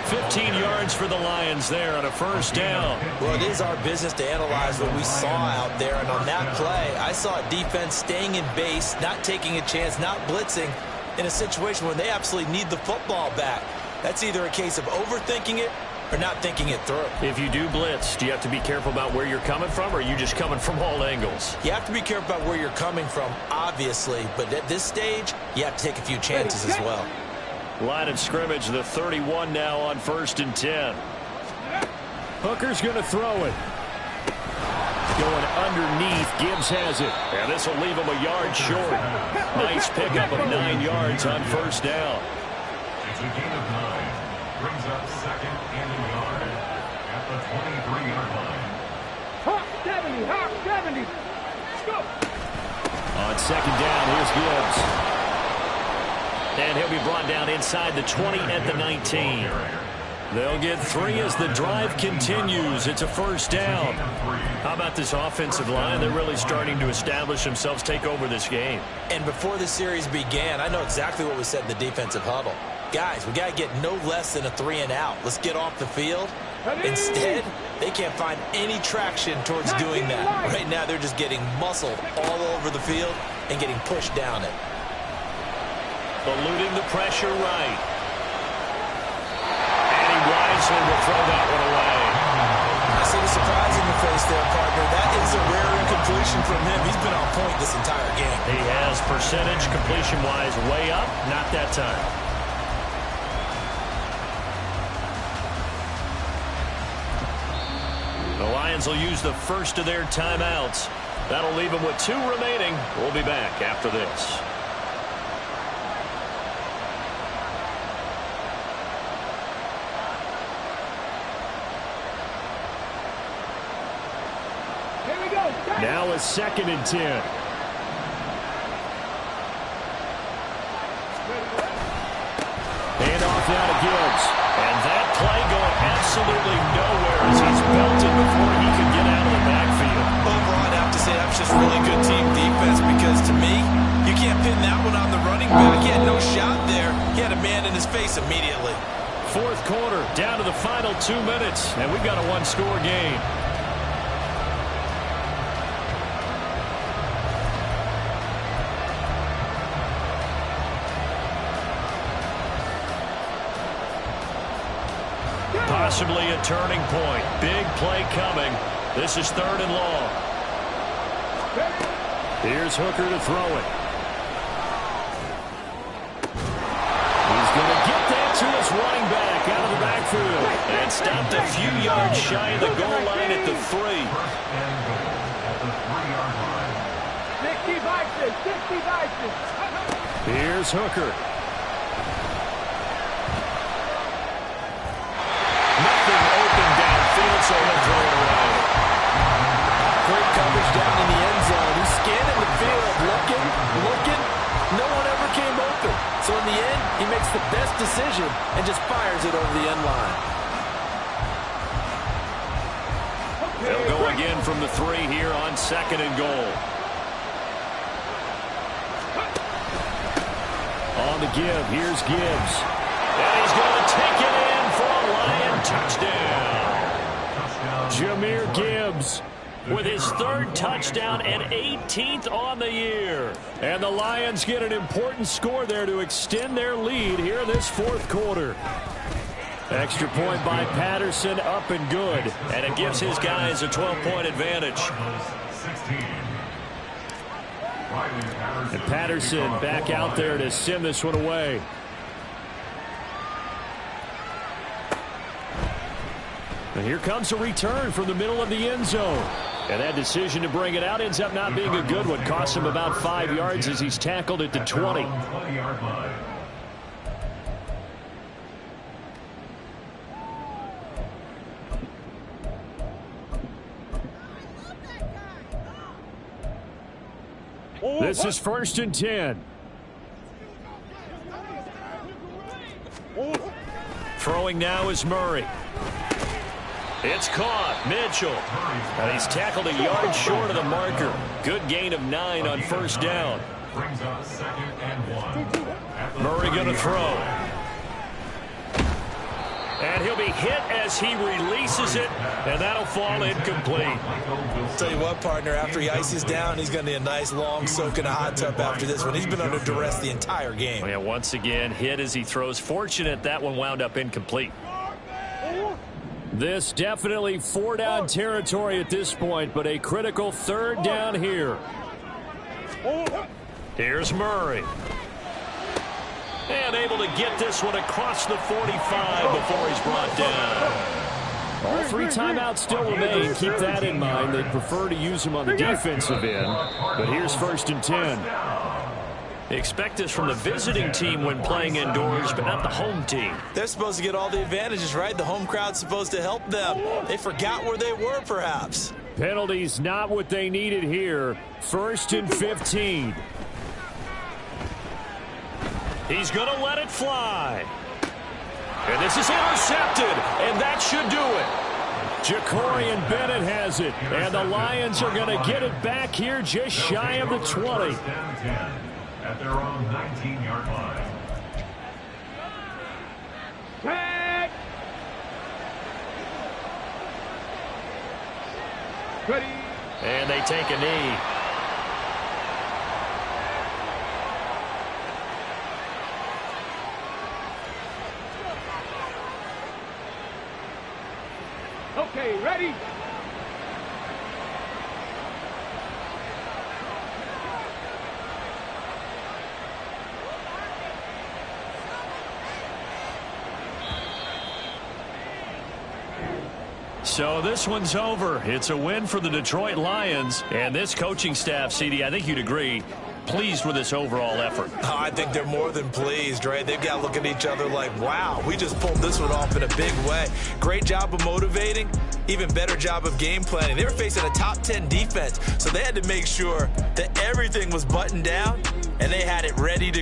15 yards for the Lions there on a first down. Well, it is our business to analyze what we saw out there. And on that play, I saw a defense staying in base, not taking a chance, not blitzing in a situation where they absolutely need the football back. That's either a case of overthinking it or not thinking it through. If you do blitz, do you have to be careful about where you're coming from, or are you just coming from all angles? You have to be careful about where you're coming from, obviously, but at this stage, you have to take a few chances as well. Line of scrimmage, the 31 now on 1st and 10. Hooker's going to throw it. Going underneath. Gibbs has it. And this will leave him a yard short. Nice pickup of 9 yards on first down. It's a gain of 9. Brings up 2nd and a yard at the 23-yard line. Hawk 70, Hawk 70. Let's go. On 2nd down, here's Gibbs. And he'll be brought down inside the 20 at the 19. They'll get 3 as the drive continues. It's a first down. How about this offensive line? They're really starting to establish themselves, take over this game. And before the series began, I know exactly what we said in the defensive huddle. Guys, we got to get no less than a 3 and out. Let's get off the field. Instead, they can't find any traction towards doing that. Right now, they're just getting muscled all over the field and getting pushed down it. Eluding the pressure right. And he wisely will throw that one away. I see the surprise in your face there, partner. That is a rare incompletion from him. He's been on point this entire game. He has percentage completion-wise way up. Not that time. The Lions will use the first of their timeouts. That'll leave them with 2 remaining. We'll be back after this. Now a 2nd and 10. Hand off now to Gibbs. And that play going absolutely nowhere as he's belted before he could get out of the backfield. Overall, I'd have to say that's just really good team defense because, to me, you can't pin that one on the running back. He had no shot there. He had a man in his face immediately. 4th quarter, down to the final 2 minutes, and we've got a one-score game. Possibly a turning point. Big play coming. This is 3rd and long. Here's Hooker to throw it. He's going to get that to his running back out of the backfield. And stopped a few yards shy of the goal line at the 3. First and goal at the 3-yard line. 60 Vikings, 60 Vikings. Here's Hooker. Nothing open downfield, so he'll throw it away. Great coverage down in the end zone. He's scanning the field, looking. No one ever came open. So in the end, he makes the best decision and just fires it over the end line. They'll go again from the 3 here on 2nd and goal. On the give, here's Gibbs. And he's going to take it in for a Lion touchdown. Jahmyr Gibbs With his 3rd touchdown and 18th on the year. And the Lions get an important score there to extend their lead here in this 4th quarter. Extra point by Patterson, up and good. And it gives his guys a 12-point advantage. And Patterson back out there to send this one away. And here comes a return from the middle of the end zone. And that decision to bring it out ends up not being a good one. Costs him about 5 yards as he's tackled at the 20. This is 1st and 10. Throwing now is Murray. It's caught. Mitchell. And he's tackled a yard short of the marker. Good gain of 9 on 1st down. Brings up 2nd and 1. Murray going to throw. And he'll be hit as he releases it, and that'll fall incomplete. Tell you what, partner, after he ices down, he's going to need a nice long soak in a hot tub after this one. He's been under duress the entire game. Yeah, once again, hit as he throws. Fortunate that one wound up incomplete. This definitely 4-down territory at this point, but a critical 3rd down here. Here's Murray. And able to get this one across the 45 before he's brought down. All 3 timeouts still remain. Keep that in mind. They'd prefer to use him on the defensive end. But here's 1st and 10. Expect this from the visiting team when playing indoors, but not the home team. They're supposed to get all the advantages, right? The home crowd's supposed to help them. They forgot where they were, perhaps. Penalties not what they needed here. 1st and 15. He's going to let it fly. And this is intercepted, and that should do it. Jacorian Bennett has it, and the Lions are going to get it back here just shy of the 20. At their own 19-yard line. Tag. Ready. And they take a knee. Okay, ready. So this one's over. It's a win for the Detroit Lions. And this coaching staff, CD, I think you'd agree, pleased with this overall effort. Oh, I think they're more than pleased, right? They've got to look at each other like, wow, we just pulled this one off in a big way. Great job of motivating, even better job of game planning. They were facing a top 10 defense, so they had to make sure that everything was buttoned down and they had it ready to